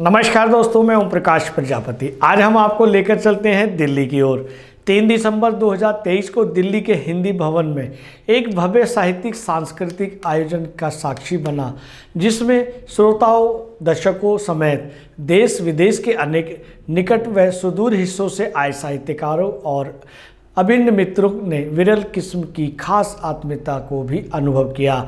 नमस्कार दोस्तों, मैं ओम प्रकाश प्रजापति। आज हम आपको लेकर चलते हैं दिल्ली की ओर। 3 दिसंबर 2023 को दिल्ली के हिंदी भवन में एक भव्य साहित्यिक सांस्कृतिक आयोजन का साक्षी बना, जिसमें श्रोताओं, दर्शकों समेत देश विदेश के अनेक निकट व सुदूर हिस्सों से आए साहित्यकारों और अभिन्न मित्रों ने विरल किस्म की खास आत्मीयता को भी अनुभव किया।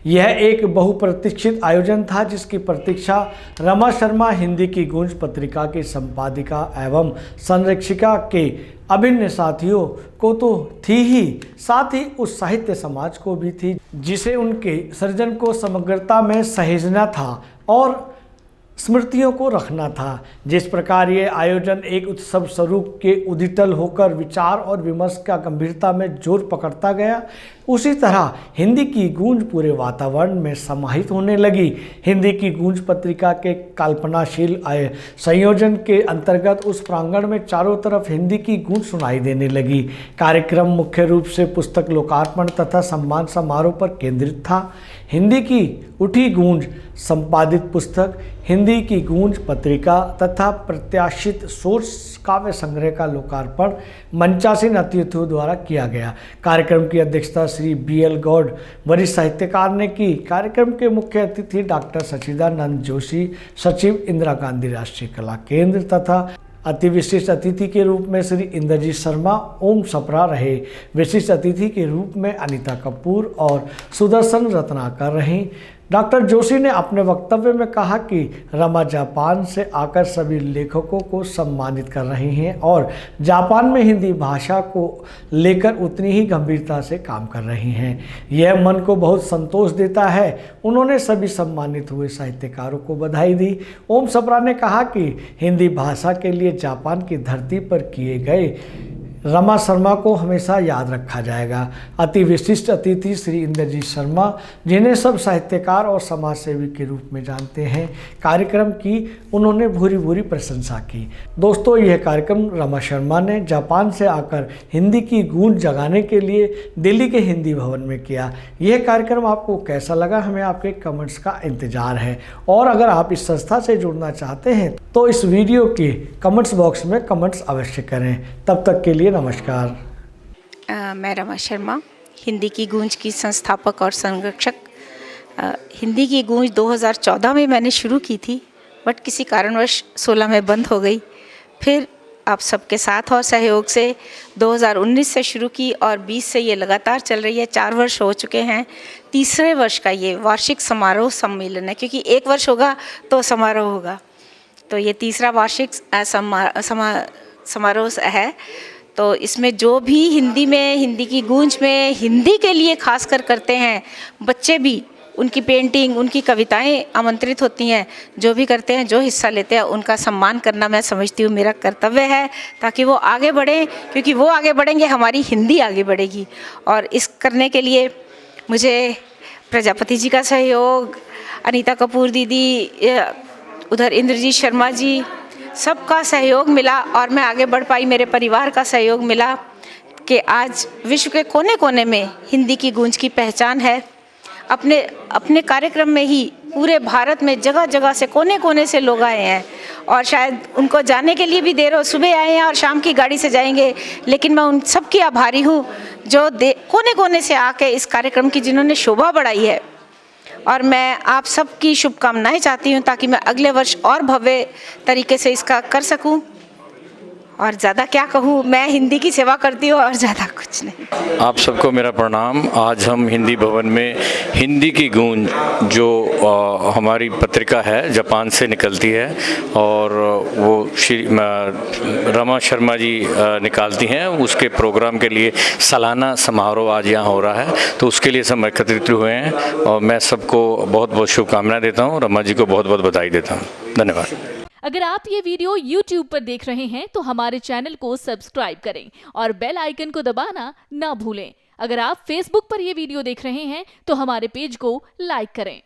यह एक बहुप्रतीक्षित आयोजन था, जिसकी प्रतीक्षा रमा शर्मा हिंदी की गूंज पत्रिका की संपादिका एवं संरक्षिका के अभिन्न साथियों को तो थी ही, साथ ही उस साहित्य समाज को भी थी जिसे उनके सृजन को समग्रता में सहेजना था और स्मृतियों को रखना था। जिस प्रकार ये आयोजन एक उत्सव स्वरूप के उद्दीतल होकर विचार और विमर्श का गंभीरता में जोर पकड़ता गया, उसी तरह हिंदी की गूंज पूरे वातावरण में समाहित होने लगी। हिंदी की गूंज पत्रिका के कल्पनाशील संयोजन के अंतर्गत उस प्रांगण में चारों तरफ हिंदी की गूंज सुनाई देने लगी। कार्यक्रम मुख्य रूप से पुस्तक लोकार्पण तथा सम्मान समारोह पर केंद्रित था। हिंदी की उठी गूंज संपादित पुस्तक, हिंदी की गूंज पत्रिका तथा प्रत्याशित सोर्स काव्य संग्रह का लोकार्पण मंचासीन अतिथियों द्वारा किया गया। कार्यक्रम की अध्यक्षता श्री BL गौड़ वरिष्ठ साहित्यकार ने की। कार्यक्रम के मुख्य अतिथि डॉक्टर सचिदानंद जोशी, सचिव इंदिरा गांधी राष्ट्रीय कला केंद्र तथा अति विशिष्ट अतिथि के रूप में श्री इंद्रजीत शर्मा, ओम सप्रा रहे। विशिष्ट अतिथि के रूप में अनीता कपूर और सुदर्शन रत्नाकर रहीं। डॉक्टर जोशी ने अपने वक्तव्य में कहा कि रमा जापान से आकर सभी लेखकों को सम्मानित कर रही हैं और जापान में हिंदी भाषा को लेकर उतनी ही गंभीरता से काम कर रही हैं। यह मन को बहुत संतोष देता है। उन्होंने सभी सम्मानित हुए साहित्यकारों को बधाई दी। ओम सप्रा ने कहा कि हिंदी भाषा के लिए जापान की धरती पर किए गए रमा शर्मा को हमेशा याद रखा जाएगा। अति विशिष्ट अतिथि श्री इंद्रजीत शर्मा, जिन्हें सब साहित्यकार और समाजसेवी के रूप में जानते हैं, कार्यक्रम की उन्होंने भूरी भूरी प्रशंसा की। दोस्तों, यह कार्यक्रम रमा शर्मा ने जापान से आकर हिंदी की गूंज जगाने के लिए दिल्ली के हिंदी भवन में किया। यह कार्यक्रम आपको कैसा लगा, हमें आपके कमेंट्स का इंतजार है। और अगर आप इस संस्था से जुड़ना चाहते हैं तो इस वीडियो के कमेंट्स बॉक्स में कमेंट्स अवश्य करें। तब तक के लिए नमस्कार। मैं रमा शर्मा, हिंदी की गूंज की संस्थापक और संरक्षक। हिंदी की गूंज 2014 में मैंने शुरू की थी, बट किसी कारणवश 16 में बंद हो गई। फिर आप सबके साथ और सहयोग से 2019 से शुरू की और 20 से ये लगातार चल रही है। 4 वर्ष हो चुके हैं। तीसरे वर्ष का ये वार्षिक समारोह सम्मेलन है, क्योंकि 1 वर्ष होगा तो समारोह होगा, तो ये तीसरा वार्षिक समारोह है। तो इसमें जो भी हिंदी में, हिंदी की गूंज में, हिंदी के लिए खासकर करते हैं, बच्चे भी, उनकी पेंटिंग, उनकी कविताएं आमंत्रित होती हैं, जो भी करते हैं, जो हिस्सा लेते हैं, उनका सम्मान करना मैं समझती हूँ मेरा कर्तव्य है, ताकि वो आगे बढ़ें, क्योंकि वो आगे बढ़ेंगे, हमारी हिंदी आगे बढ़ेगी। और इस करने के लिए मुझे प्रजापति जी का सहयोग, अनीता कपूर दीदी, उधर इंद्रजीत शर्मा जी, सबका सहयोग मिला और मैं आगे बढ़ पाई। मेरे परिवार का सहयोग मिला कि आज विश्व के कोने कोने में हिंदी की गूंज की पहचान है। अपने कार्यक्रम में ही पूरे भारत में जगह जगह से, कोने कोने से लोग आए हैं, और शायद उनको जाने के लिए भी देर हो, सुबह आए हैं और शाम की गाड़ी से जाएंगे, लेकिन मैं उन सब की आभारी हूँ जो कोने कोने से आके इस कार्यक्रम की जिन्होंने शोभा बढ़ाई है। और मैं आप सबकी शुभकामनाएं चाहती हूं, ताकि मैं अगले वर्ष और भव्य तरीके से इसका कर सकूं। और ज़्यादा क्या कहूँ, मैं हिंदी की सेवा करती हूँ और ज़्यादा कुछ नहीं। आप सबको मेरा प्रणाम। आज हम हिंदी भवन में हिंदी की गूंज, जो हमारी पत्रिका है, जापान से निकलती है और वो श्री रमा शर्मा जी निकालती हैं, उसके प्रोग्राम के लिए सालाना समारोह आज यहाँ हो रहा है, तो उसके लिए सब एकत्रित हुए हैं और मैं सबको बहुत बहुत शुभकामनाएं देता हूँ। रमा जी को बहुत बहुत बधाई देता हूँ। धन्यवाद। अगर आप ये वीडियो YouTube पर देख रहे हैं तो हमारे चैनल को सब्सक्राइब करें और बेल आइकन को दबाना ना भूलें। अगर आप Facebook पर ये वीडियो देख रहे हैं तो हमारे पेज को लाइक करें।